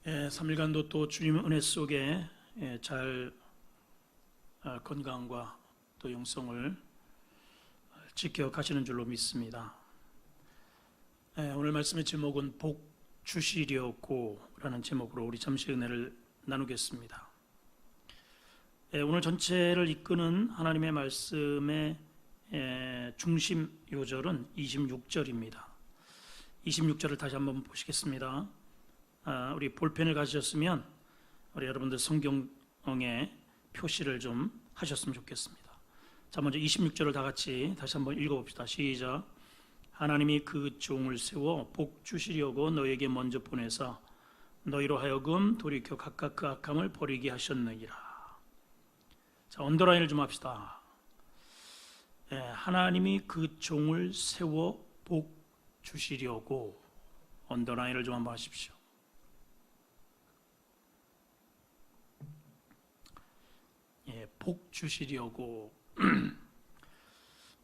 3일간도 또 주님 은혜 속에 잘 건강과 또 영성을 지켜가시는 줄로 믿습니다. 오늘 말씀의 제목은 복 주시려고 라는 제목으로 우리 잠시 은혜를 나누겠습니다. 오늘 전체를 이끄는 하나님의 말씀의 중심 요절은 26절입니다. 26절을 다시 한번 보시겠습니다. 우리 볼펜을 가지셨으면 우리 여러분들 성경에 표시를 좀 하셨으면 좋겠습니다. 자, 먼저 26절을 다 같이 다시 한번 읽어봅시다. 시작. 하나님이 그 종을 세워 복 주시려고 너에게 먼저 보내사 너희로 하여금 돌이켜 각각 그 악함을 버리게 하셨느니라. 자, 언더라인을 좀 합시다. 하나님이 그 종을 세워 복 주시려고, 언더라인을 좀 한번 하십시오. 복 주시려고.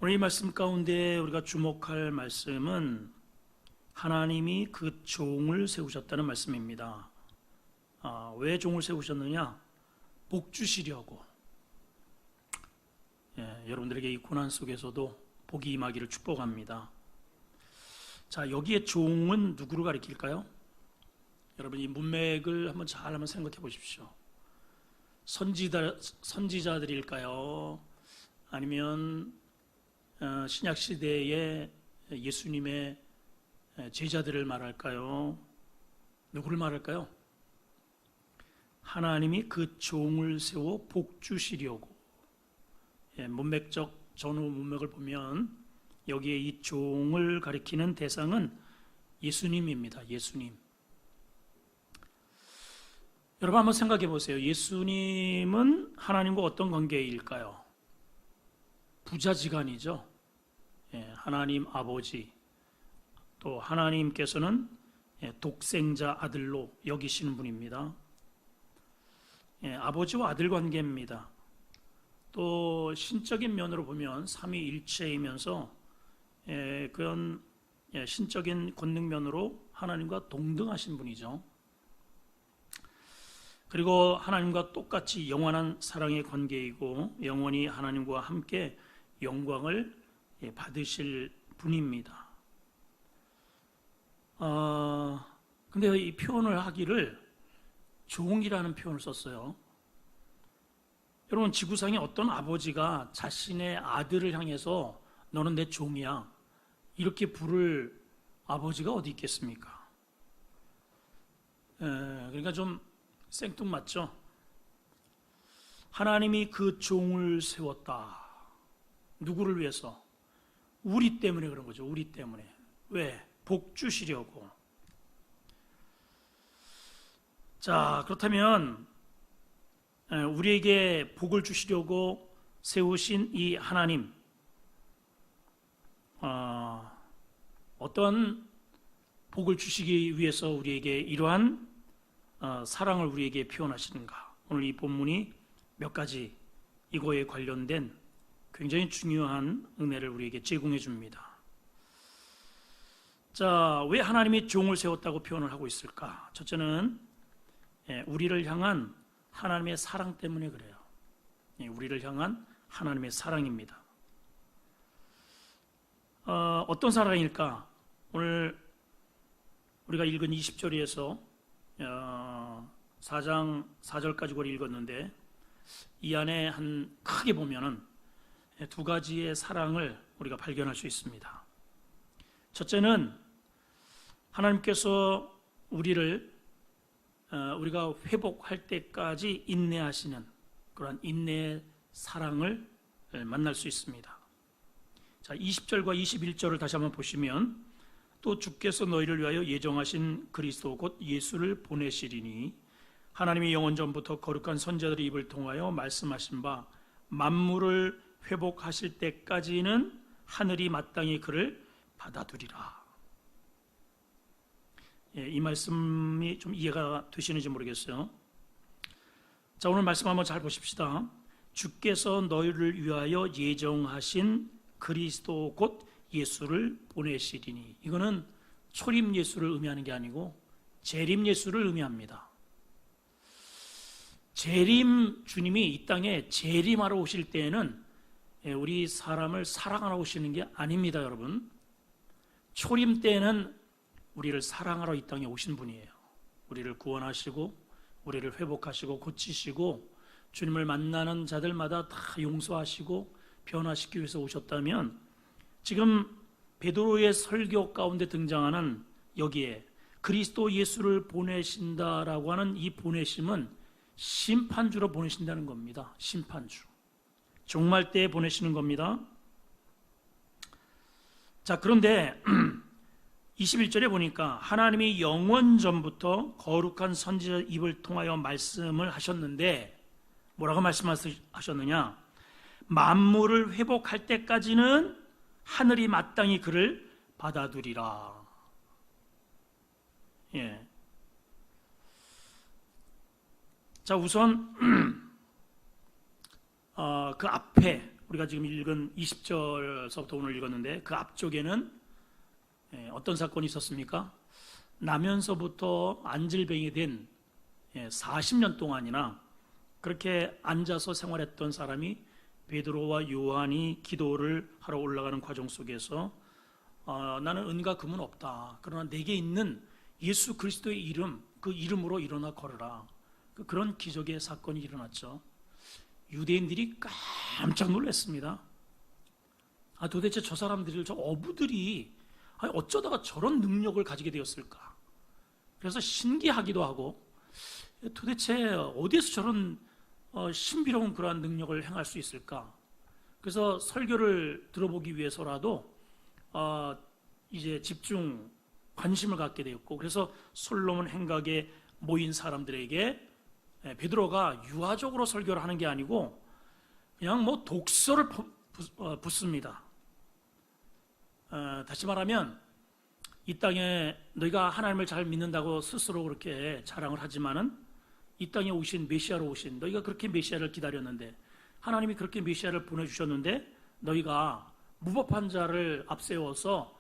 오늘 이 말씀 가운데 우리가 주목할 말씀은 하나님이 그 종을 세우셨다는 말씀입니다. 왜 종을 세우셨느냐? 복 주시려고. 여러분들에게 이 고난 속에서도 복이 임하기를 축복합니다. 자, 여기에 종은 누구를 가리킬까요? 여러분, 이 문맥을 한번 생각해 보십시오. 선지자들일까요? 아니면 신약 시대의 예수님의 제자들을 말할까요? 누구를 말할까요? 하나님이 그 종을 세워 복 주시려고. 문맥적 전후 문맥을 보면 여기에 이 종을 가리키는 대상은 예수님입니다. 예수님. 여러분 한번 생각해 보세요. 예수님은 하나님과 어떤 관계일까요? 부자지간이죠. 하나님 아버지, 또 하나님께서는 독생자 아들로 여기시는 분입니다. 아버지와 아들 관계입니다. 또 신적인 면으로 보면 삼위일체이면서 그런 신적인 권능면으로 하나님과 동등하신 분이죠. 그리고 하나님과 똑같이 영원한 사랑의 관계이고 영원히 하나님과 함께 영광을 받으실 분입니다. 근데 이 표현을 하기를 종이라는 표현을 썼어요. 여러분, 지구상에 어떤 아버지가 자신의 아들을 향해서 너는 내 종이야 이렇게 부를 아버지가 어디 있겠습니까? 그러니까 좀 생뚱맞죠? 하나님이 그 종을 세웠다. 누구를 위해서? 우리 때문에 그런 거죠. 우리 때문에. 왜? 복 주시려고. 자, 그렇다면 우리에게 복을 주시려고 세우신 이 하나님, 어떤 복을 주시기 위해서 우리에게 이러한 사랑을 우리에게 표현하시는가? 오늘 이 본문이 몇 가지 이거에 관련된 굉장히 중요한 은혜를 우리에게 제공해 줍니다. 자, 왜 하나님이 종을 세웠다고 표현을 하고 있을까? 첫째는 우리를 향한 하나님의 사랑 때문에 그래요. 우리를 향한 하나님의 사랑입니다. 어떤 사랑일까? 오늘 우리가 읽은 20절에서 4장 4절까지 우리 읽었는데 이 안에 크게 보면은 두 가지의 사랑을 우리가 발견할 수 있습니다. 첫째는 하나님께서 우리가 회복할 때까지 인내하시는 그런 인내의 사랑을 만날 수 있습니다. 자, 20절과 21절을 다시 한번 보시면 또 주께서 너희를 위하여 예정하신 그리스도 곧 예수를 보내시리니 하나님이 영원전부터 거룩한 선지자들의 입을 통하여 말씀하신 바 만물을 회복하실 때까지는 하늘이 마땅히 그를 받아두리라. 이 말씀이 좀 이해가 되시는지 모르겠어요. 자, 오늘 말씀 한번 잘 보십시다. 주께서 너희를 위하여 예정하신 그리스도 곧 예수를 보내시리니, 이거는 초림 예수를 의미하는 게 아니고 재림 예수를 의미합니다. 재림, 주님이 이 땅에 재림하러 오실 때에는 우리 사람을 사랑하러 오시는 게 아닙니다, 여러분. 초림 때에는 우리를 사랑하러 이 땅에 오신 분이에요. 우리를 구원하시고 우리를 회복하시고 고치시고 주님을 만나는 자들마다 다 용서하시고 변화시키기 위해서 오셨다면, 지금 베드로의 설교 가운데 등장하는 여기에 그리스도 예수를 보내신다라고 하는 이 보내심은 심판주로 보내신다는 겁니다. 심판주, 종말 때에 보내시는 겁니다. 자, 그런데 21절에 보니까 하나님이 영원 전부터 거룩한 선지자 입을 통하여 말씀을 하셨는데, 뭐라고 말씀하셨느냐? 만물을 회복할 때까지는 하늘이 마땅히 그를 받아두리라. 예. 자, 우선 그 앞에 우리가 지금 읽은 20절서부터 오늘 읽었는데, 그 앞쪽에는 어떤 사건이 있었습니까? 나면서부터 안질병이 된 40년 동안이나 그렇게 앉아서 생활했던 사람이 베드로와 요한이 기도를 하러 올라가는 과정 속에서 나는 은과 금은 없다, 그러나 내게 있는 예수 그리스도의 이름, 그 이름으로 일어나 걸어라. 그런 기적의 사건이 일어났죠. 유대인들이 깜짝 놀랐습니다. 도대체 저 사람들이, 저 어부들이 어쩌다가 저런 능력을 가지게 되었을까? 그래서 신기하기도 하고, 도대체 어디에서 저런 신비로운 그러한 능력을 행할 수 있을까? 그래서 설교를 들어보기 위해서라도 이제 집중 관심을 갖게 되었고, 그래서 솔로몬 행각에 모인 사람들에게 베드로가 유아적으로 설교를 하는 게 아니고 그냥 뭐 독서를 붓습니다. 다시 말하면, 이 땅에 너희가 하나님을 잘 믿는다고 스스로 그렇게 자랑을 하지만은, 이 땅에 오신 메시아로 오신, 너희가 그렇게 메시아를 기다렸는데, 하나님이 그렇게 메시아를 보내주셨는데 너희가 무법한 자를 앞세워서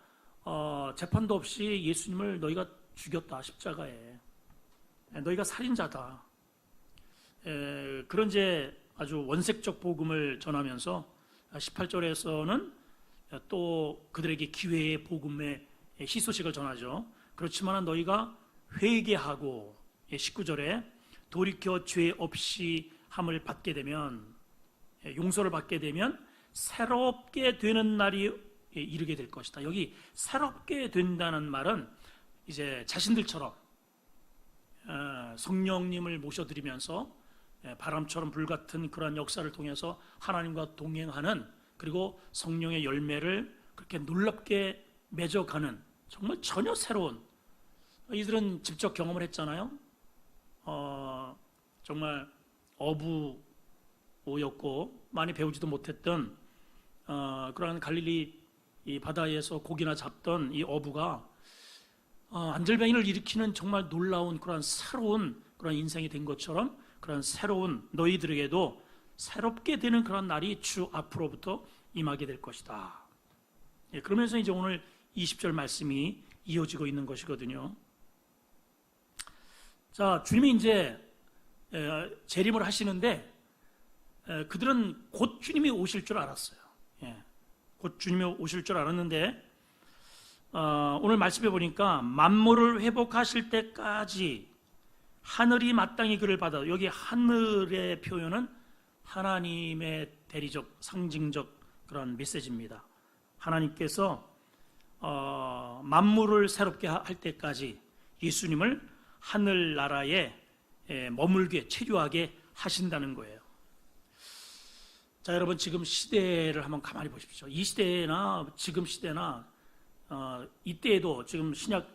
재판도 없이 예수님을 너희가 죽였다, 십자가에. 너희가 살인자다. 그런 이제 아주 원색적 복음을 전하면서 18절에서는 또 그들에게 기회의 복음의 희소식을 전하죠. 그렇지만 너희가 회개하고, 19절에 돌이켜 죄 없이 함을 받게 되면, 용서를 받게 되면 새롭게 되는 날이 이르게 될 것이다. 여기 새롭게 된다는 말은 이제 자신들처럼 성령님을 모셔드리면서 바람처럼 불같은 그러한 역사를 통해서 하나님과 동행하는, 그리고 성령의 열매를 그렇게 놀랍게 맺어가는, 정말 전혀 새로운, 이들은 직접 경험을 했잖아요. 정말 어부였고 많이 배우지도 못했던 그러한 갈릴리 이 바다에서 고기나 잡던 이 어부가 안절병이를 일으키는 정말 놀라운 그러한 새로운 그런 인생이 된 것처럼, 그런 새로운 너희들에게도 새롭게 되는 그런 날이 주 앞으로부터 임하게 될 것이다. 그러면서 이제 오늘 20절 말씀이 이어지고 있는 것이거든요. 자, 주님이 이제 재림을 하시는데, 그들은 곧 주님이 오실 줄 알았어요. 곧 주님이 오실 줄 알았는데, 오늘 말씀해 보니까 만물을 회복하실 때까지 하늘이 마땅히 그를 받아. 여기 하늘의 표현은 하나님의 대리적, 상징적 그런 메시지입니다. 하나님께서 만물을 새롭게 할 때까지 예수님을 하늘나라에 머물게, 체류하게 하신다는 거예요. 자, 여러분, 지금 시대를 한번 가만히 보십시오. 이 시대나 지금 시대나 이때에도, 지금 신약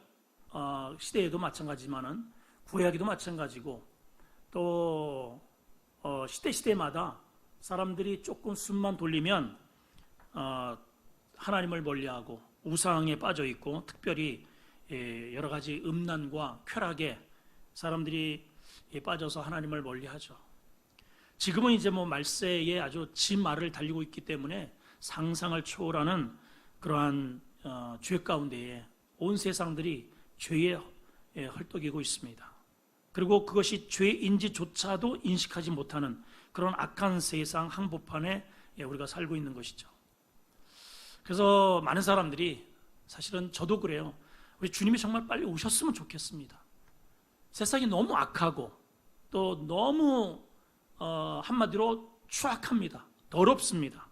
시대에도 마찬가지지만은 구약에도 마찬가지고, 또 시대마다 사람들이 조금 숨만 돌리면 하나님을 멀리하고 우상에 빠져 있고, 특별히 여러 가지 음란과 쾌락에 사람들이 빠져서 하나님을 멀리하죠. 지금은 이제 뭐 말세에 아주 지말을 달리고 있기 때문에 상상을 초월하는 그러한 죄 가운데에 온 세상들이 죄에 헐떡이고 있습니다. 그리고 그것이 죄인지조차도 인식하지 못하는 그런 악한 세상 한복판에 우리가 살고 있는 것이죠. 그래서 많은 사람들이, 사실은 저도 그래요, 우리 주님이 정말 빨리 오셨으면 좋겠습니다. 세상이 너무 악하고 또 너무 한마디로 추악합니다. 더럽습니다.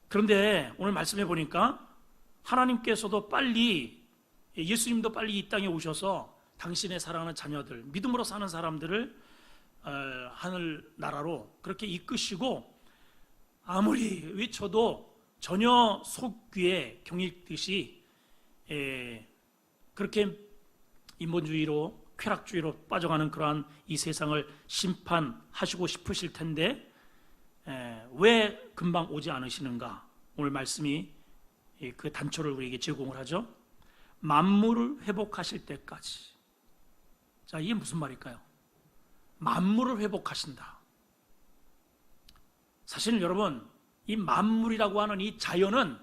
그런데 오늘 말씀해 보니까 하나님께서도 빨리, 예수님도 빨리 이 땅에 오셔서 당신의 사랑하는 자녀들, 믿음으로 사는 사람들을 하늘 나라로 그렇게 이끄시고, 아무리 외쳐도 전혀 속귀에 경익듯이 그렇게 인본주의로, 쾌락주의로 빠져가는 그러한 이 세상을 심판하시고 싶으실 텐데 왜 금방 오지 않으시는가? 오늘 말씀이 그 단초를 우리에게 제공을 하죠. 만물을 회복하실 때까지. 자, 이게 무슨 말일까요? 만물을 회복하신다. 사실 여러분, 이 만물이라고 하는 이 자연은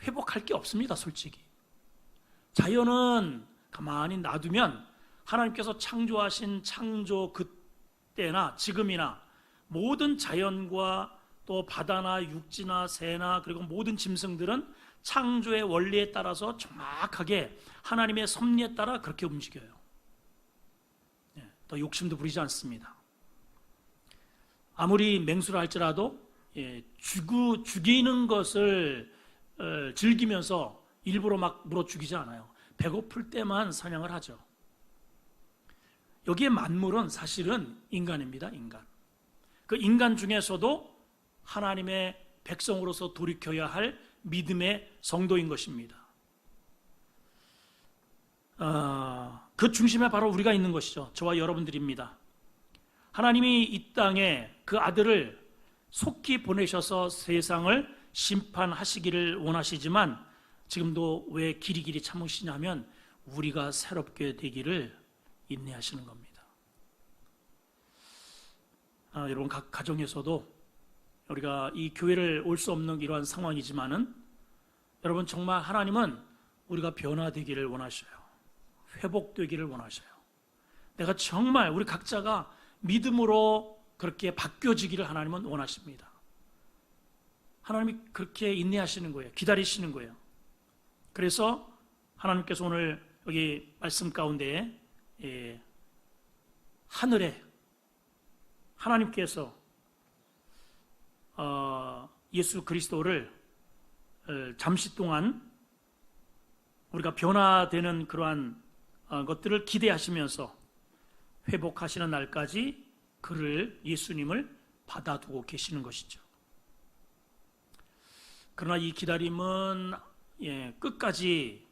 회복할 게 없습니다. 솔직히 자연은 가만히 놔두면 하나님께서 창조하신 창조 그때나 지금이나 모든 자연과 또 바다나 육지나 새나 그리고 모든 짐승들은 창조의 원리에 따라서 정확하게 하나님의 섭리에 따라 그렇게 움직여요. 더 욕심도 부리지 않습니다. 아무리 맹수라 할지라도 죽이는 것을 즐기면서 일부러 막 물어 죽이지 않아요. 배고플 때만 사냥을 하죠. 여기에 만물은 사실은 인간입니다. 인간. 그 인간 중에서도 하나님의 백성으로서 돌이켜야 할 믿음의 성도인 것입니다. 그 중심에 바로 우리가 있는 것이죠. 저와 여러분들입니다. 하나님이 이 땅에 그 아들을 속히 보내셔서 세상을 심판하시기를 원하시지만 지금도 왜 길이길이 참으시냐면 우리가 새롭게 되기를 인내하시는 겁니다. 여러분, 각 가정에서도 우리가 이 교회를 올 수 없는 이러한 상황이지만은 여러분, 정말 하나님은 우리가 변화되기를 원하셔요. 회복되기를 원하셔요. 내가 정말 우리 각자가 믿음으로 그렇게 바뀌어지기를 하나님은 원하십니다. 하나님이 그렇게 인내하시는 거예요. 기다리시는 거예요. 그래서 하나님께서 오늘 여기 말씀 가운데 하늘에 하나님께서 예수 그리스도를 잠시 동안 우리가 변화되는 그러한 것들을 기대하시면서 회복하시는 날까지 그를, 예수님을 받아두고 계시는 것이죠. 그러나 이 기다림은 끝까지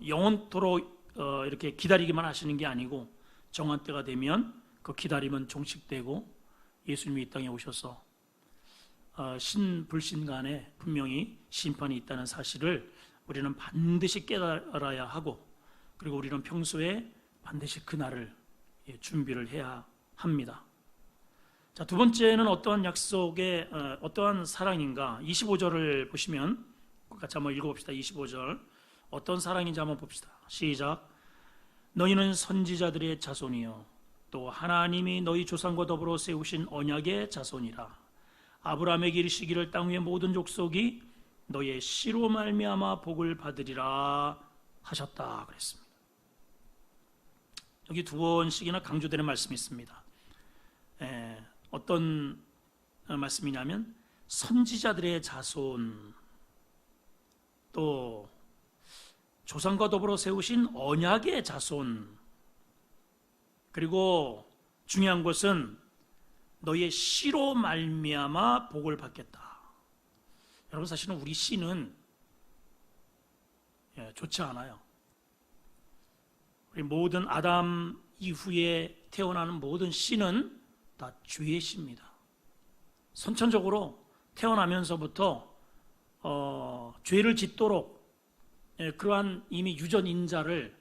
영원토록 이렇게 기다리기만 하시는 게 아니고 정한 때가 되면 그 기다림은 종식되고 예수님이 이 땅에 오셔서 신불신 간에 분명히 심판이 있다는 사실을 우리는 반드시 깨달아야 하고, 그리고 우리는 평소에 반드시 그날을 준비를 해야 합니다. 자, 두 번째는 어떠한 약속의 어떠한 사랑인가? 25절을 보시면 같이 한번 읽어봅시다. 25절 어떤 사랑인지 한번 봅시다. 시작. 너희는 선지자들의 자손이요 또 하나님이 너희 조상과 더불어 세우신 언약의 자손이라. 아브라함에게 이르시기를 땅 위의 모든 족속이 너의 씨로 말미암아 복을 받으리라 하셨다 그랬습니다. 여기 두 번씩이나 강조되는 말씀이 있습니다. 어떤 말씀이냐면 선지자들의 자손, 또 조상과 더불어 세우신 언약의 자손, 그리고 중요한 것은 너의 씨로 말미암아 복을 받겠다. 여러분, 사실은 우리 씨는 좋지 않아요. 우리 모든 아담 이후에 태어나는 모든 씨는 다 죄의 씨입니다. 선천적으로 태어나면서부터 죄를 짓도록 그러한 이미 유전인자를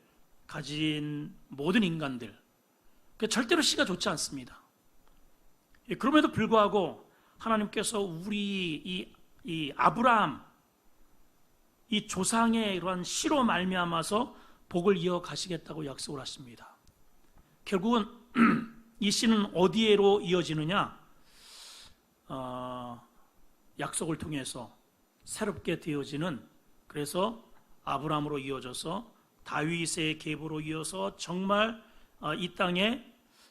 가진 모든 인간들, 절대로 씨가 좋지 않습니다. 그럼에도 불구하고 하나님께서 우리 이 아브라함, 이 조상의 이러한 씨로 말미암아서 복을 이어가시겠다고 약속을 하십니다. 결국은 이 씨는 어디에로 이어지느냐? 약속을 통해서 새롭게 되어지는, 그래서 아브라함으로 이어져서 다윗의 계보로 이어서 정말 이 땅에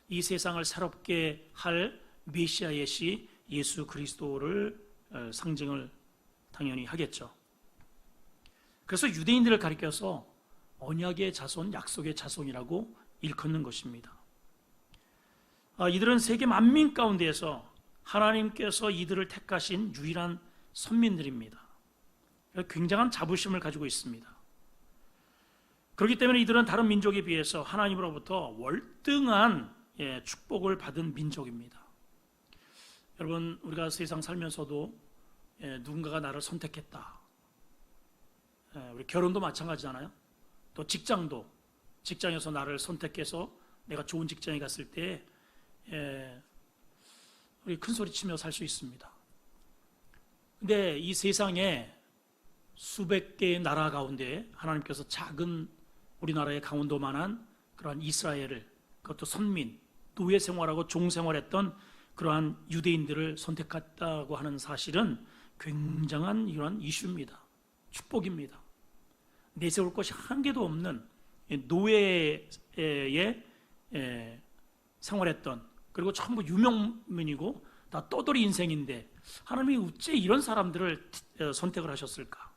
이 세상을 새롭게 할 메시아의 씨 예수 그리스도를 상징을 당연히 하겠죠. 그래서 유대인들을 가리켜서 언약의 자손, 약속의 자손이라고 일컫는 것입니다. 이들은 세계 만민 가운데에서 하나님께서 이들을 택하신 유일한 선민들입니다. 굉장한 자부심을 가지고 있습니다. 그렇기 때문에 이들은 다른 민족에 비해서 하나님으로부터 월등한 축복을 받은 민족입니다. 여러분, 우리가 세상 살면서도 누군가가 나를 선택했다. 우리 결혼도 마찬가지잖아요. 또 직장도, 직장에서 나를 선택해서 내가 좋은 직장에 갔을 때 우리 큰 소리 치며 살 수 있습니다. 근데 이 세상에 수백 개의 나라 가운데 하나님께서 작은 우리나라의 강원도만한 그러한 이스라엘을, 그것도 선민, 노예 생활하고 종 생활했던 그러한 유대인들을 선택했다고 하는 사실은 굉장한 이러한 이슈입니다. 축복입니다. 내세울 것이 한 개도 없는 노예에 생활했던, 그리고 전부 유명민이고 다 떠돌이 인생인데 하나님이 어째 이런 사람들을 선택을 하셨을까?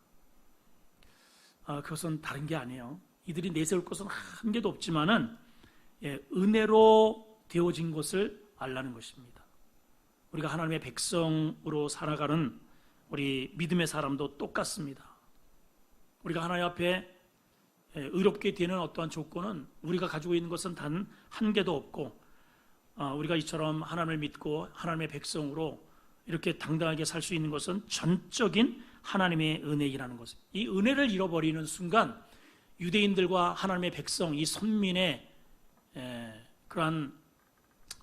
그것은 다른 게 아니에요. 이들이 내세울 것은 한 개도 없지만은 은혜로 되어진 것을 알라는 것입니다. 우리가 하나님의 백성으로 살아가는 우리 믿음의 사람도 똑같습니다. 우리가 하나님 앞에 의롭게 되는 어떠한 조건은 우리가 가지고 있는 것은 단 한 개도 없고, 우리가 이처럼 하나님을 믿고 하나님의 백성으로 이렇게 당당하게 살 수 있는 것은 전적인 하나님의 은혜이라는 것. 이 은혜를 잃어버리는 순간 유대인들과 하나님의 백성, 이 선민의 그러한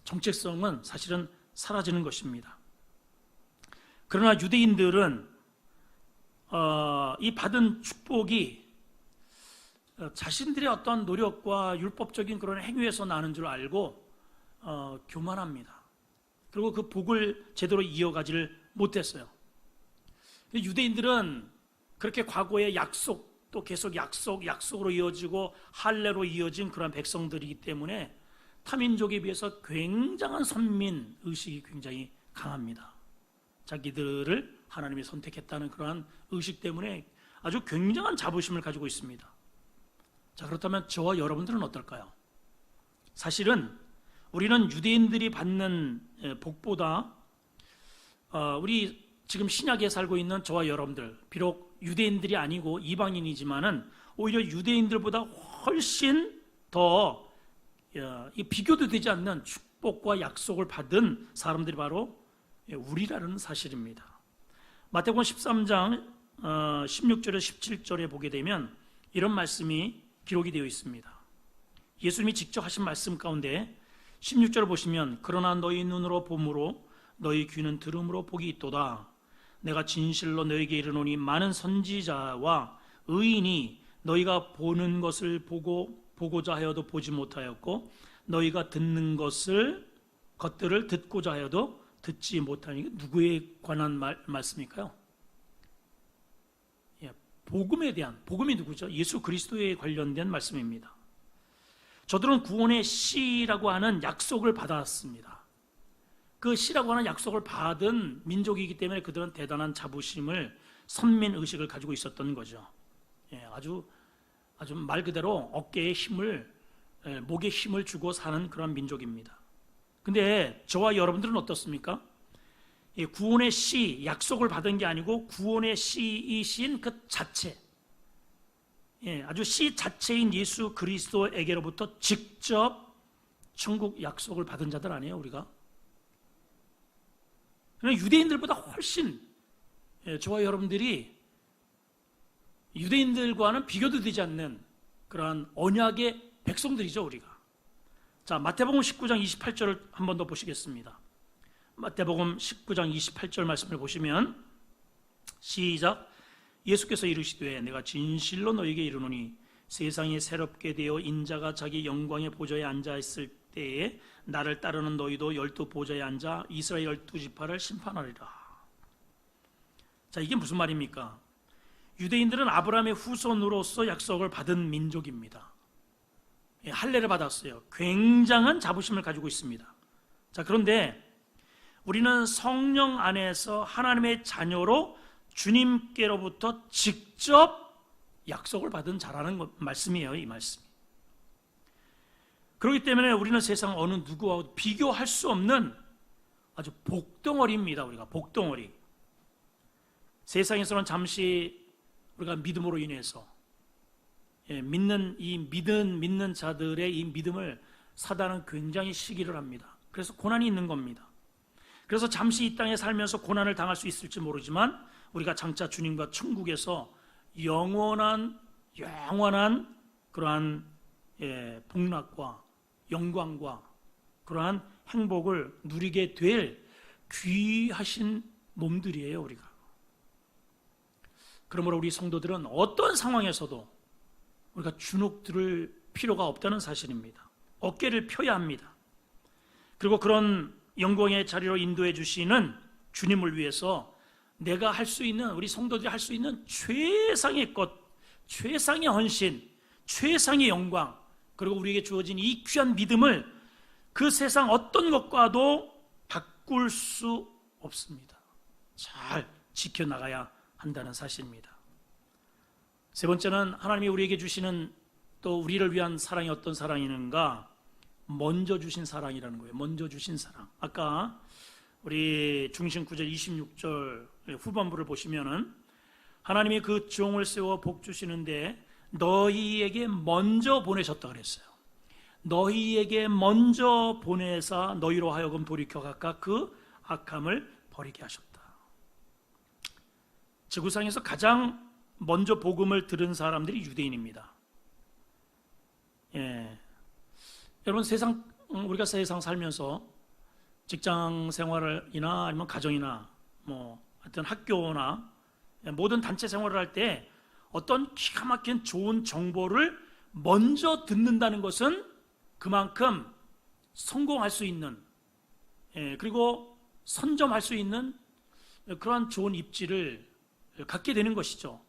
정체성은 사실은 사라지는 것입니다. 그러나 유대인들은 이 받은 축복이 자신들의 어떤 노력과 율법적인 그런 행위에서 나는 줄 알고 교만합니다. 그리고 그 복을 제대로 이어가지를 못했어요. 유대인들은 그렇게 과거의 약속, 또 계속 약속으로 이어지고 할례로 이어진 그런 백성들이기 때문에 타민족에 비해서 굉장한 선민 의식이 굉장히 강합니다. 자기들을 하나님이 선택했다는 그러한 의식 때문에 아주 굉장한 자부심을 가지고 있습니다. 자, 그렇다면 저와 여러분들은 어떨까요? 사실은 우리는 유대인들이 받는 복보다 우리 지금 신약에 살고 있는 저와 여러분들, 비록 유대인들이 아니고 이방인이지만은 오히려 유대인들보다 훨씬 더 비교도 되지 않는 축복과 약속을 받은 사람들이 바로 우리라는 사실입니다. 마태복음 13장 16절에 17절에 보게 되면 이런 말씀이 기록이 되어 있습니다. 예수님이 직접 하신 말씀 가운데 16절을 보시면, 그러나 너희 눈으로 봄으로 너희 귀는 들음으로 복이 있도다. 내가 진실로 너희에게 이르노니 많은 선지자와 의인이 너희가 보는 것을 보고자 하여도 보지 못하였고, 너희가 듣는 것들을 듣고자 하여도 듣지 못하니. 누구에 관한 말씀일까요? 복음에 대한, 복음이 누구죠? 예수 그리스도에 관련된 말씀입니다. 저들은 구원의 씨라고 하는 약속을 받았습니다. 그 씨라고 하는 약속을 받은 민족이기 때문에 그들은 대단한 자부심을, 선민 의식을 가지고 있었던 거죠. 아주 말 그대로 어깨에 힘을, 목에 힘을 주고 사는 그런 민족입니다. 근데 저와 여러분들은 어떻습니까? 구원의 씨, 약속을 받은 게 아니고 구원의 씨이신 그 자체, 아주 씨 자체인 예수 그리스도에게로부터 직접 천국 약속을 받은 자들 아니에요, 우리가? 그러나 유대인들보다 훨씬 저와 여러분들이 유대인들과는 비교도 되지 않는 그러한 언약의 백성들이죠, 우리가. 자, 마태복음 19장 28절을 한 번 더 보시겠습니다. 마태복음 19장 28절 말씀을 보시면, 시작. 예수께서 이르시되 내가 진실로 너에게 이르노니 세상이 새롭게 되어 인자가 자기 영광의 보좌에 앉아 있을 때에 나를 따르는 너희도 12 보좌에 앉아 이스라엘 12지파를 심판하리라. 자, 이게 무슨 말입니까? 유대인들은 아브라함의 후손으로서 약속을 받은 민족입니다. 할례를 받았어요. 굉장한 자부심을 가지고 있습니다. 자, 그런데 우리는 성령 안에서 하나님의 자녀로 주님께로부터 직접 약속을 받은 자라는 말씀이에요, 이 말씀이. 그렇기 때문에 우리는 세상 어느 누구와 비교할 수 없는 아주 복덩어리입니다. 우리가 복덩어리. 세상에서는 잠시 우리가 믿음으로 인해서 믿는 자들의 이 믿음을 사단은 굉장히 시기를 합니다. 그래서 고난이 있는 겁니다. 그래서 잠시 이 땅에 살면서 고난을 당할 수 있을지 모르지만 우리가 장차 주님과 천국에서 영원한 그러한 복락과 영광과 그러한 행복을 누리게 될 귀하신 몸들이에요, 우리가. 그러므로 우리 성도들은 어떤 상황에서도 우리가 주눅 들을 필요가 없다는 사실입니다. 어깨를 펴야 합니다. 그리고 그런 영광의 자리로 인도해 주시는 주님을 위해서 내가 할 수 있는, 우리 성도들이 할 수 있는 최상의 것, 최상의 헌신, 최상의 영광, 그리고 우리에게 주어진 이 귀한 믿음을 그 세상 어떤 것과도 바꿀 수 없습니다. 잘 지켜나가야 한다는 사실입니다. 세 번째는 하나님이 우리에게 주시는 또 우리를 위한 사랑이 어떤 사랑이는가? 먼저 주신 사랑이라는 거예요. 먼저 주신 사랑. 아까 우리 중심 9절 26절 후반부를 보시면은 하나님이 그 종을 세워 복 주시는데 너희에게 먼저 보내셨다 그랬어요. 너희에게 먼저 보내사 너희로 하여금 돌이켜 각각 그 악함을 버리게 하셨다. 지구상에서 가장 먼저 복음을 들은 사람들이 유대인입니다. 여러분, 우리가 세상 살면서 직장 생활이나 아니면 가정이나 하여튼 학교나 모든 단체 생활을 할 때 어떤 기가 막힌 좋은 정보를 먼저 듣는다는 것은 그만큼 성공할 수 있는, 그리고 선점할 수 있는 그러한 좋은 입지를 갖게 되는 것이죠.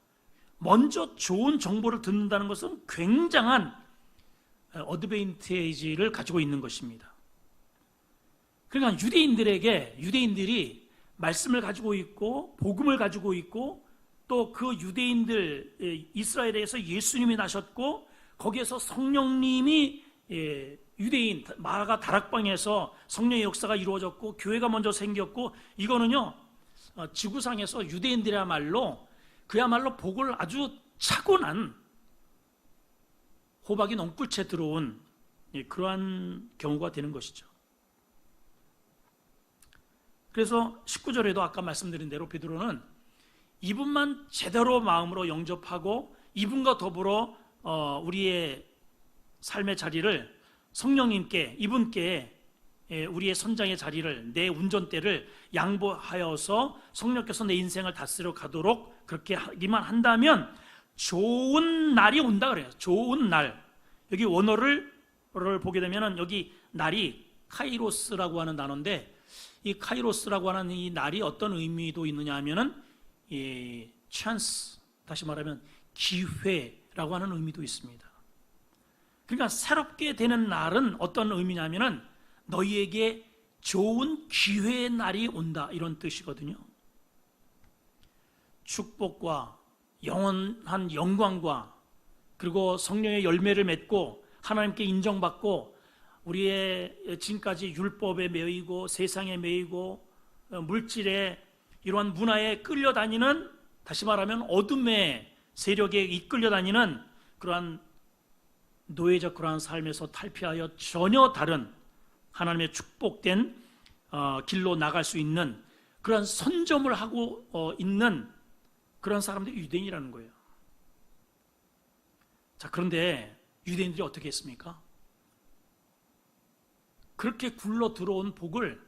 먼저 좋은 정보를 듣는다는 것은 굉장한 어드밴티지를 가지고 있는 것입니다. 그러니까 유대인들이 말씀을 가지고 있고 복음을 가지고 있고 또 그 유대인들 이스라엘에서 예수님이 나셨고 거기에서 성령님이 유대인 마가 다락방에서 성령의 역사가 이루어졌고 교회가 먼저 생겼고 이거는요 지구상에서 유대인들이야말로 복을 아주 차고난 호박이 넝굴채 들어온 그러한 경우가 되는 것이죠. 그래서 19절에도 아까 말씀드린 대로 베드로는 이분만 제대로 마음으로 영접하고 이분과 더불어 우리의 삶의 자리를 성령님께 이분께 우리의 선장의 자리를 내 운전대를 양보하여서 성령께서 내 인생을 다스려 가도록 그렇게 하기만 한다면 좋은 날이 온다 그래요. 좋은 날. 여기 원어를 보게 되면 여기 날이 카이로스라고 하는 단어인데 이 카이로스라고 하는 이 날이 어떤 의미도 있느냐 하면은 이 찬스, 다시 말하면 기회라고 하는 의미도 있습니다. 그러니까 새롭게 되는 날은 어떤 의미냐면은 너희에게 좋은 기회의 날이 온다 이런 뜻이거든요. 축복과 영원한 영광과 그리고 성령의 열매를 맺고 하나님께 인정받고 우리의 지금까지 율법에 매이고 세상에 매이고 물질에 이러한 문화에 끌려다니는, 다시 말하면 어둠의 세력에 이끌려다니는 그러한 노예적 그러한 삶에서 탈피하여 전혀 다른 하나님의 축복된 길로 나갈 수 있는 그러한 선점을 하고 있는 그런 사람들이 유대인이라는 거예요. 자, 그런데 유대인들이 어떻게 했습니까? 그렇게 굴러 들어온 복을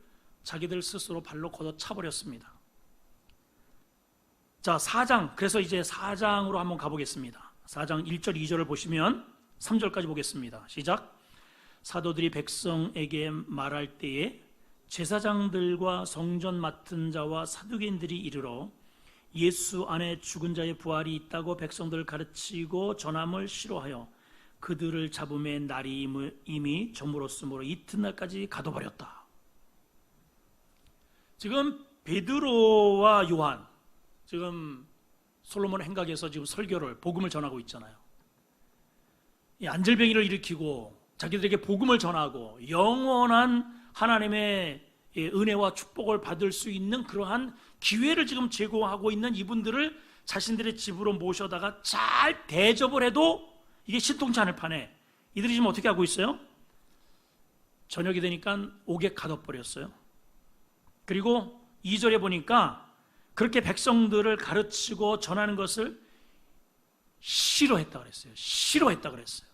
자기들 스스로 발로 걷어 차버렸습니다. 자, 4장, 그래서 이제 4장으로 한번 가보겠습니다. 4장 1절 2절을 보시면 3절까지 보겠습니다. 시작. 사도들이 백성에게 말할 때에 제사장들과 성전 맡은 자와 사두개인들이 이르러 예수 안에 죽은 자의 부활이 있다고 백성들을 가르치고 전함을 싫어하여 그들을 잡음에 날이 이미 저물었으므로 이튿날까지 가둬버렸다. 지금 베드로와 요한, 지금 솔로몬 행각에서 지금 설교를, 복음을 전하고 있잖아요. 이 안절병이를 일으키고 자기들에게 복음을 전하고 영원한 하나님의 은혜와 축복을 받을 수 있는 그러한 기회를 지금 제공하고 있는 이분들을 자신들의 집으로 모셔다가 잘 대접을 해도 이게 신통치 않을 판에 이들이 지금 어떻게 하고 있어요? 저녁이 되니까 옥에 가둬버렸어요. 그리고 2절에 보니까 그렇게 백성들을 가르치고 전하는 것을 싫어했다 그랬어요. 싫어했다 그랬어요.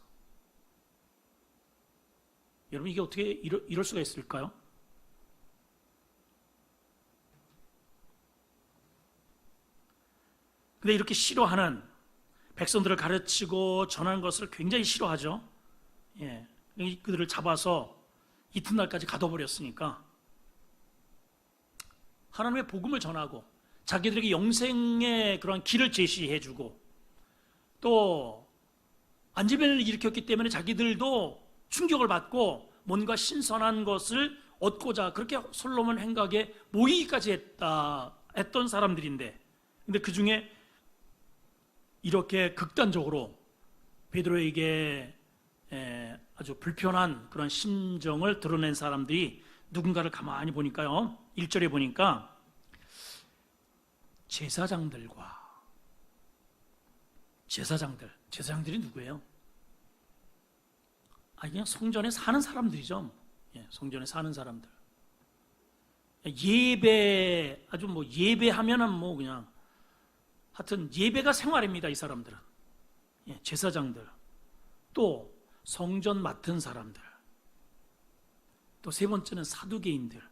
여러분, 이게 어떻게 이럴 수가 있을까요? 근데 이렇게 싫어하는, 백성들을 가르치고 전하는 것을 굉장히 싫어하죠. 예, 그들을 잡아서 이튿날까지 가둬버렸으니까 하나님의 복음을 전하고 자기들에게 영생의 그런 길을 제시해주고 또 안진병을 일으켰기 때문에 자기들도 충격을 받고 뭔가 신선한 것을 얻고자 그렇게 솔로몬 행각에 모이기까지 했던 사람들인데, 근데 그 중에 이렇게 극단적으로 베드로에게 아주 불편한 그런 심정을 드러낸 사람들이 누군가를 가만히 보니까요, 1절에 보니까 제사장들이 누구예요? 그냥 성전에 사는 사람들이죠. 예, 성전에 사는 사람들. 예배, 아주 뭐 예배하면은 뭐 그냥 하여튼 예배가 생활입니다, 이 사람들은. 예, 제사장들, 또 성전 맡은 사람들, 또 세 번째는 사두개인들.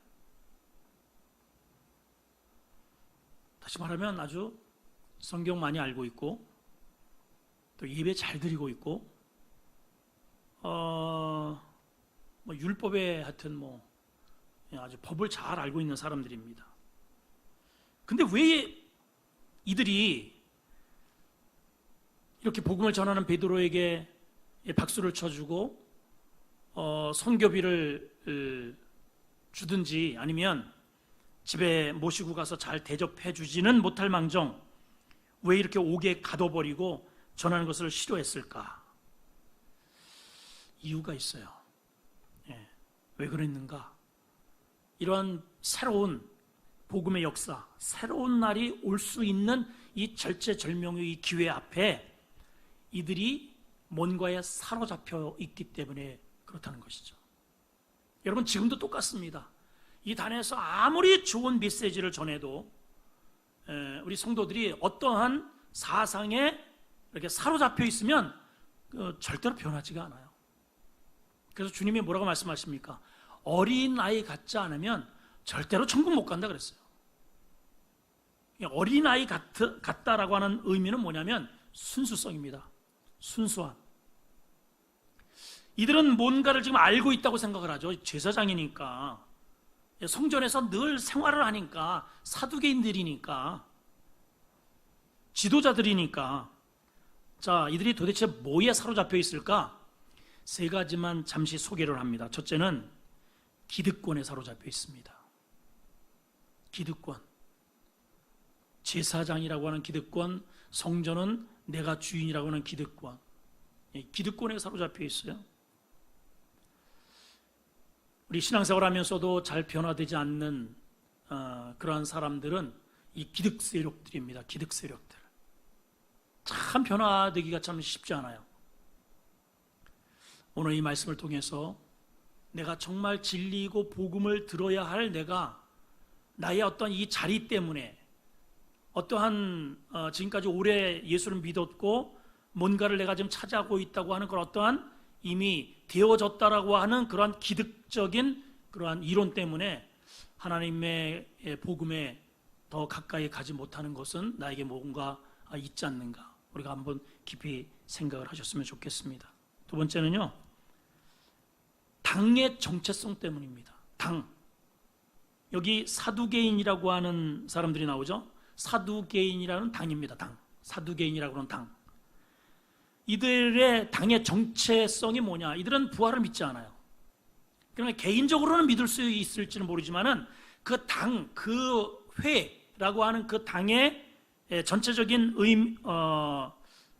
다시 말하면 아주 성경 많이 알고 있고 또 예배 잘 드리고 있고 뭐 율법에 하여튼 뭐 아주 법을 잘 알고 있는 사람들입니다. 근데 왜 이들이 이렇게 복음을 전하는 베드로에게 박수를 쳐주고 선교비를 주든지 아니면 집에 모시고 가서 잘 대접해 주지는 못할 망정 왜 이렇게 옥에 가둬버리고 전하는 것을 싫어했을까? 이유가 있어요. 예, 왜 그랬는가? 이러한 새로운 복음의 역사, 새로운 날이 올 수 있는 이 절체절명의 이 기회 앞에 이들이 뭔가에 사로잡혀 있기 때문에 그렇다는 것이죠. 여러분, 지금도 똑같습니다. 이 단에서 아무리 좋은 메시지를 전해도 우리 성도들이 어떠한 사상에 이렇게 사로잡혀 있으면 절대로 변하지가 않아요. 그래서 주님이 뭐라고 말씀하십니까? 어린아이 같지 않으면 절대로 천국 못 간다 그랬어요. 어린아이 같다라고 하는 의미는 뭐냐면 순수성입니다. 순수함. 이들은 뭔가를 지금 알고 있다고 생각을 하죠. 제사장이니까, 성전에서 늘 생활을 하니까, 사두개인들이니까, 지도자들이니까. 자, 이들이 도대체 뭐에 사로잡혀 있을까? 세 가지만 잠시 소개를 합니다. 첫째는 기득권에 사로잡혀 있습니다. 기득권. 제사장이라고 하는 기득권, 성전은 내가 주인이라고 하는 기득권. 기득권에 사로잡혀 있어요. 우리 신앙생활 하면서도 잘 변화되지 않는 그러한 사람들은 이 기득 세력들입니다. 기득 세력들. 참 변화되기가 참 쉽지 않아요. 오늘 이 말씀을 통해서 내가 정말 진리이고 복음을 들어야 할 내가 나의 어떤 이 자리 때문에 어떠한 지금까지 오래 예수를 믿었고 뭔가를 내가 지금 차지하고 있다고 하는 그런 어떠한 이미 되어졌다라고 하는 그러한 기득적인 그러한 이론 때문에 하나님의 복음에 더 가까이 가지 못하는 것은 나에게 뭔가 있지 않는가, 우리가 한번 깊이 생각을 하셨으면 좋겠습니다. 두 번째는요, 당의 정체성 때문입니다. 당. 여기 사두개인이라고 하는 사람들이 나오죠. 사두개인이라는 당입니다. 당. 사두개인이라고 하는 당. 이들의 당의 정체성이 뭐냐? 이들은 부활을 믿지 않아요. 그러나 개인적으로는 믿을 수 있을지는 모르지만은 그 당, 그 회라고 하는 그 당의 전체적인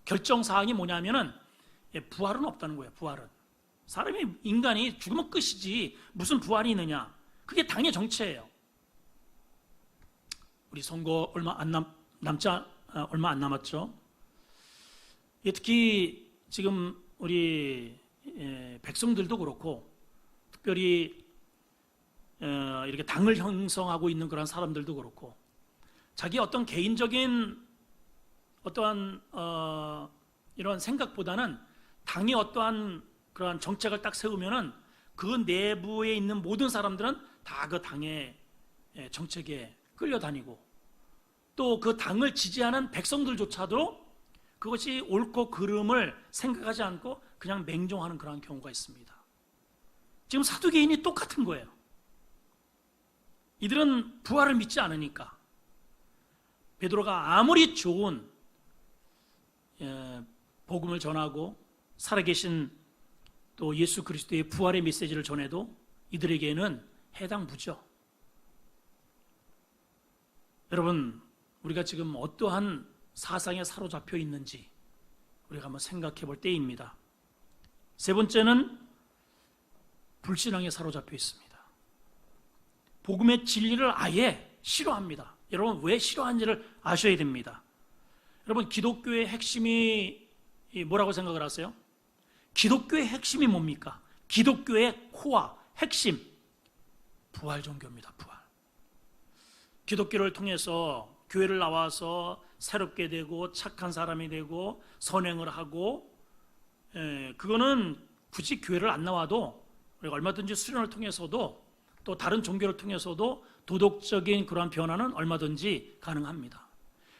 결정 사항이 뭐냐면은 부활은 없다는 거예요. 부활은 사람이 인간이 죽으면 끝이지 무슨 부활이 있느냐? 그게 당의 정체예요. 우리 선거 얼마 안 남았죠. 특히 지금 우리 백성들도 그렇고 특별히 이렇게 당을 형성하고 있는 그런 사람들도 그렇고 자기 어떤 개인적인 어떠한 이런 생각보다는 당이 어떠한 그러한 정책을 딱 세우면은 그 내부에 있는 모든 사람들은 다 그 당의 정책에 끌려다니고 또 그 당을 지지하는 백성들조차도 그것이 옳고 그름을 생각하지 않고 그냥 맹종하는 그런 경우가 있습니다. 지금 사두개인이 똑같은 거예요. 이들은 부활을 믿지 않으니까 베드로가 아무리 좋은 복음을 전하고 살아계신 또 예수 그리스도의 부활의 메시지를 전해도 이들에게는 해당부죠. 여러분, 우리가 지금 어떠한 사상에 사로잡혀 있는지 우리가 한번 생각해 볼 때입니다. 세 번째는 불신앙에 사로잡혀 있습니다. 복음의 진리를 아예 싫어합니다. 여러분, 왜 싫어하는지를 아셔야 됩니다. 여러분, 기독교의 핵심이 뭐라고 생각을 하세요? 기독교의 핵심이 뭡니까? 기독교의 코어, 핵심, 부활 종교입니다. 부활. 기독교를 통해서 교회를 나와서 새롭게 되고 착한 사람이 되고 선행을 하고 그거는 굳이 교회를 안 나와도 우리가 얼마든지 수련을 통해서도 또 다른 종교를 통해서도 도덕적인 그러한 변화는 얼마든지 가능합니다.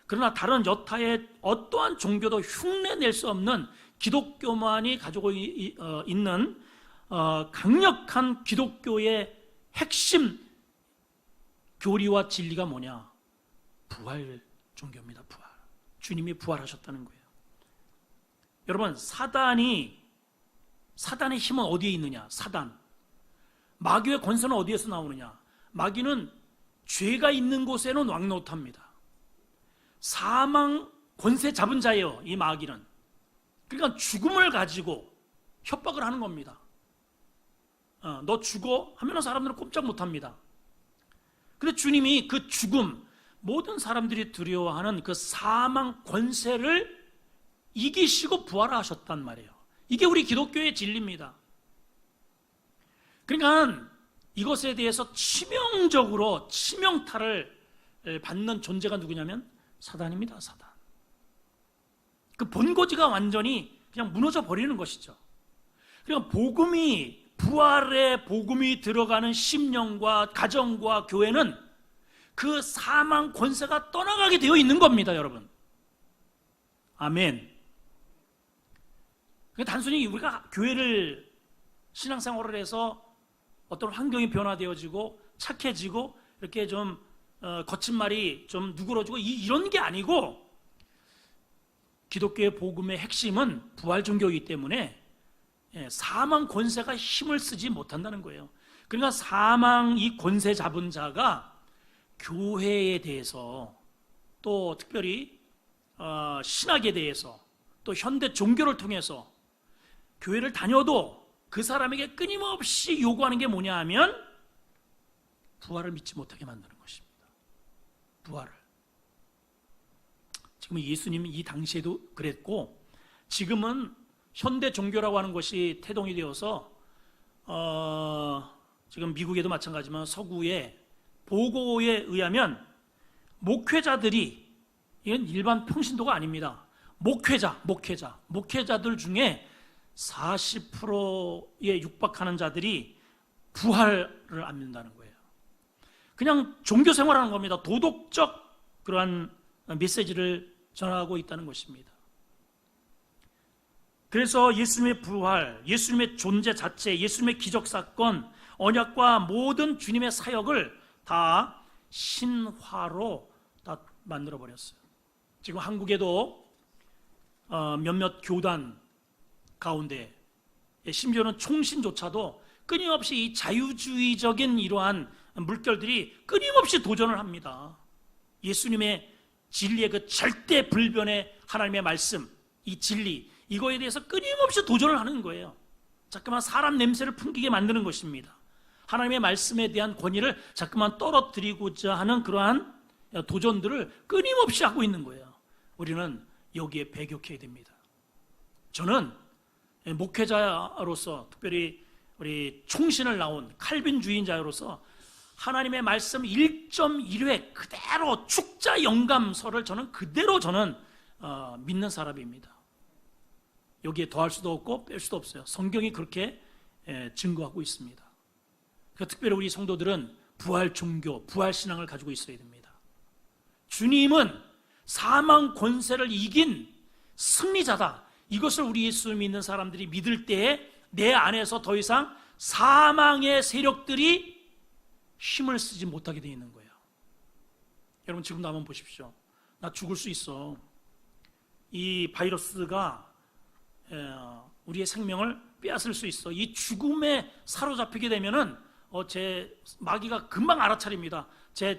그러나 다른 여타의 어떠한 종교도 흉내낼 수 없는 기독교만이 가지고 있는 강력한 기독교의 핵심 교리와 진리가 뭐냐? 부활 종교입니다. 부활. 주님이 부활하셨다는 거예요. 여러분, 사단의 힘은 어디에 있느냐? 사단. 마귀의 권세는 어디에서 나오느냐? 마귀는 죄가 있는 곳에는 왕노릇합니다. 사망 권세 잡은 자예요, 이 마귀는. 그러니까 죽음을 가지고 협박을 하는 겁니다. 너 죽어? 하면 사람들은 꼼짝 못합니다. 근데 주님이 그 죽음, 모든 사람들이 두려워하는 그 사망 권세를 이기시고 부활하셨단 말이에요. 이게 우리 기독교의 진리입니다. 그러니까 이것에 대해서 치명적으로 치명타를 받는 존재가 누구냐면 사단입니다. 사단. 그 본고지가 완전히 그냥 무너져 버리는 것이죠. 그러니까 부활의 복음이 들어가는 심령과 가정과 교회는 그 사망 권세가 떠나가게 되어 있는 겁니다, 여러분. 아멘. 단순히 우리가 교회를 신앙생활을 해서 어떤 환경이 변화되어지고 착해지고 이렇게 좀 거친 말이 좀 누그러지고 이런 게 아니고 기독교의 복음의 핵심은 부활 종교이기 때문에 사망 권세가 힘을 쓰지 못한다는 거예요. 그러니까 사망 이 권세 잡은 자가 교회에 대해서 또 특별히 신학에 대해서 또 현대 종교를 통해서 교회를 다녀도 그 사람에게 끊임없이 요구하는 게 뭐냐 하면 부활을 믿지 못하게 만드는 것입니다. 부활을. 지금 예수님이 이 당시에도 그랬고 지금은 현대 종교라고 하는 것이 태동이 되어서 지금 미국에도 마찬가지지만 서구의 보고에 의하면 목회자들이 이건 일반 평신도가 아닙니다. 목회자들 중에 40%에 육박하는 자들이 부활을 안 믿는다는 거예요. 그냥 종교 생활하는 겁니다. 도덕적 그러한 메시지를 전하고 있다는 것입니다. 그래서 예수님의 부활, 예수님의 존재 자체, 예수님의 기적 사건, 언약과 모든 주님의 사역을 다 신화로 다 만들어 버렸어요. 지금 한국에도 몇몇 교단 가운데, 심지어는 총신조차도 끊임없이 이 자유주의적인 이러한 물결들이 끊임없이 도전을 합니다. 예수님의 진리의 그 절대 불변의 하나님의 말씀, 이 진리, 이거에 대해서 끊임없이 도전을 하는 거예요. 자꾸만 사람 냄새를 풍기게 만드는 것입니다. 하나님의 말씀에 대한 권위를 자꾸만 떨어뜨리고자 하는 그러한 도전들을 끊임없이 하고 있는 거예요. 우리는 여기에 배격해야 됩니다. 저는 목회자로서, 특별히 우리 총신을 나온 칼빈주의자로서 하나님의 말씀 1.1회 그대로 축자 영감서를 저는 그대로 믿는 사람입니다. 여기에 더할 수도 없고 뺄 수도 없어요. 성경이 그렇게 증거하고 있습니다. 특별히 우리 성도들은 부활 종교, 부활 신앙을 가지고 있어야 됩니다. 주님은 사망 권세를 이긴 승리자다. 이것을 우리 예수 믿는 사람들이 믿을 때에 내 안에서 더 이상 사망의 세력들이 힘을 쓰지 못하게 되어 있는 거예요. 여러분 지금도 한번 보십시오. 나 죽을 수 있어. 이 바이러스가 우리의 생명을 빼앗을 수 있어. 이 죽음에 사로잡히게 되면은 제 마귀가 금방 알아차립니다. 저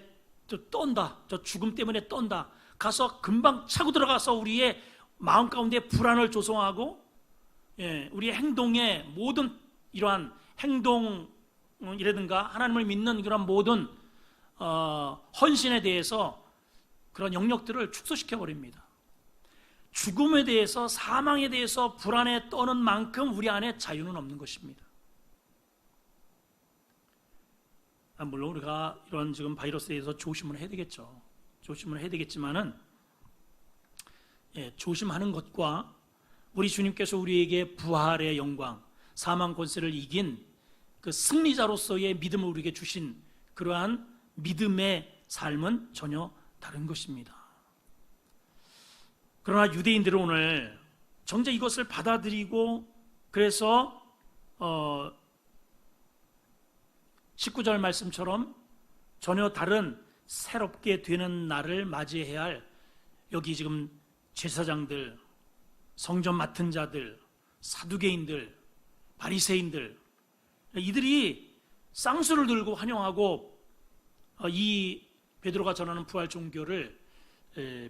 떤다. 저 죽음 때문에 떤다. 가서 금방 차고 들어가서 우리의 마음 가운데 불안을 조성하고, 우리의 행동에 모든 이러한 행동이라든가 하나님을 믿는 그런 모든 헌신에 대해서 그런 영역들을 축소시켜 버립니다. 죽음에 대해서, 사망에 대해서 불안에 떠는 만큼 우리 안에 자유는 없는 것입니다. 물론 우리가 이런 지금 바이러스에 대해서 조심을 해야 되겠죠. 조심을 해야 되겠지만은, 조심하는 것과 우리 주님께서 우리에게 부활의 영광, 사망 권세를 이긴 그 승리자로서의 믿음을 우리에게 주신 그러한 믿음의 삶은 전혀 다른 것입니다. 그러나 유대인들은 오늘 정작 이것을 받아들이고, 그래서 19절 말씀처럼 전혀 다른 새롭게 되는 날을 맞이해야 할, 여기 지금 제사장들, 성전 맡은 자들, 사두개인들, 바리새인들, 이들이 쌍수를 들고 환영하고 이 베드로가 전하는 부활 종교를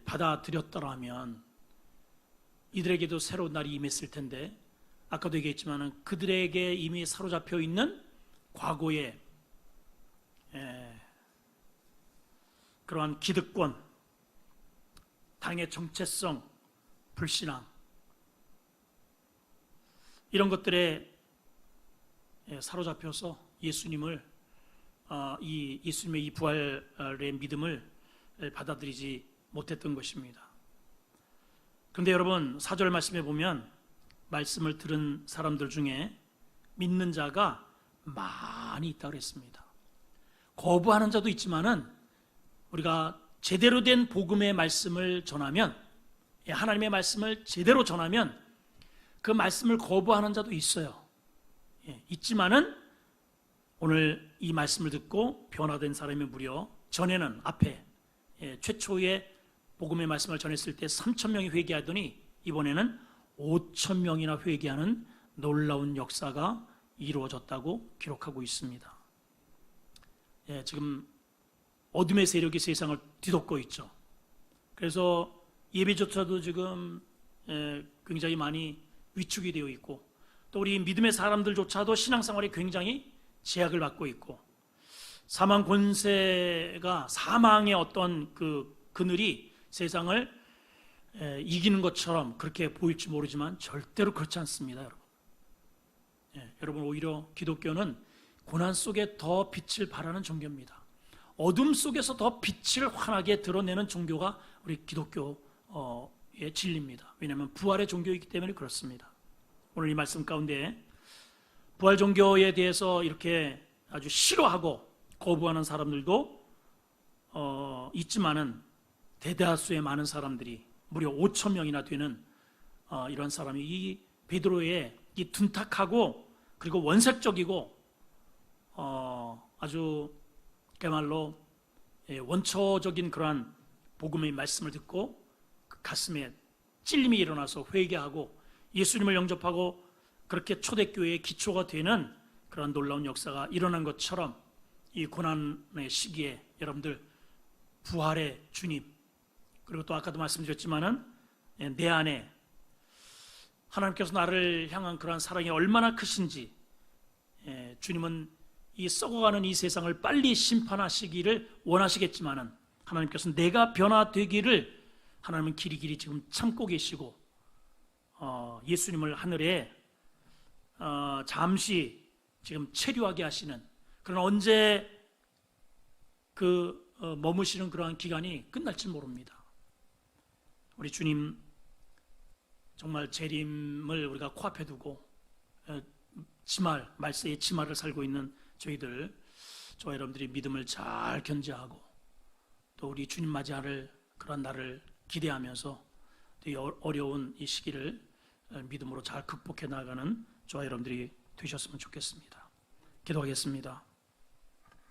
받아들였더라면 이들에게도 새로운 날이 임했을 텐데, 아까도 얘기했지만 그들에게 이미 사로잡혀 있는 과거의 그러한 기득권, 당의 정체성, 불신앙, 이런 것들에 사로잡혀서 예수님의 이 부활의 믿음을 받아들이지 못했던 것입니다. 그런데 여러분 4절 말씀에 보면 말씀을 들은 사람들 중에 믿는 자가 많이 있다고 했습니다. 거부하는 자도 있지만은 우리가 제대로 된 복음의 말씀을 전하면, 하나님의 말씀을 제대로 전하면 그 말씀을 거부하는 자도 있어요. 있지만은 오늘 이 말씀을 듣고 변화된 사람이 무려, 전에는 앞에 최초의 복음의 말씀을 전했을 때 3,000명이 회개하더니 이번에는 5,000명이나 회개하는 놀라운 역사가 이루어졌다고 기록하고 있습니다. 지금 어둠의 세력이 세상을 뒤덮고 있죠. 그래서 예배조차도 지금 굉장히 많이 위축이 되어 있고, 또 우리 믿음의 사람들조차도 신앙생활에 굉장히 제약을 받고 있고, 사망 권세가, 사망의 어떤 그 그늘이 세상을 이기는 것처럼 그렇게 보일지 모르지만 절대로 그렇지 않습니다, 여러분. 여러분, 오히려 기독교는 고난 속에 더 빛을 발하는 종교입니다. 어둠 속에서 더 빛을 환하게 드러내는 종교가 우리 기독교의 진리입니다. 왜냐하면 부활의 종교이기 때문에 그렇습니다. 오늘 이 말씀 가운데 부활 종교에 대해서 이렇게 아주 싫어하고 거부하는 사람들도 있지만은 대다수의 많은 사람들이, 무려 5,000명이나 되는 이런 사람이 이 베드로의 이 둔탁하고 그리고 원색적이고 아주 그야말로 원초적인 그러한 복음의 말씀을 듣고 그 가슴에 찔림이 일어나서 회개하고 예수님을 영접하고 그렇게 초대교회의 기초가 되는 그런 놀라운 역사가 일어난 것처럼 이 고난의 시기에 여러분들 부활의 주님, 그리고 또 아까도 말씀드렸지만은 내 안에 하나님께서 나를 향한 그러한 사랑이 얼마나 크신지, 주님은 이 썩어가는 이 세상을 빨리 심판하시기를 원하시겠지만은 하나님께서 내가 변화되기를 하나님은 길이길이 지금 참고 계시고 예수님을 하늘에 잠시 지금 체류하게 하시는, 그러나 언제 머무시는 그러한 기간이 끝날지 모릅니다. 우리 주님 정말 재림을 우리가 코앞에 두고 말세의 치마를 살고 있는 저와 여러분들이 믿음을 잘 견제하고 또 우리 주님 맞이할 그런 날을 기대하면서 또 어려운 이 시기를 믿음으로 잘 극복해 나가는 저와 여러분들이 되셨으면 좋겠습니다. 기도하겠습니다.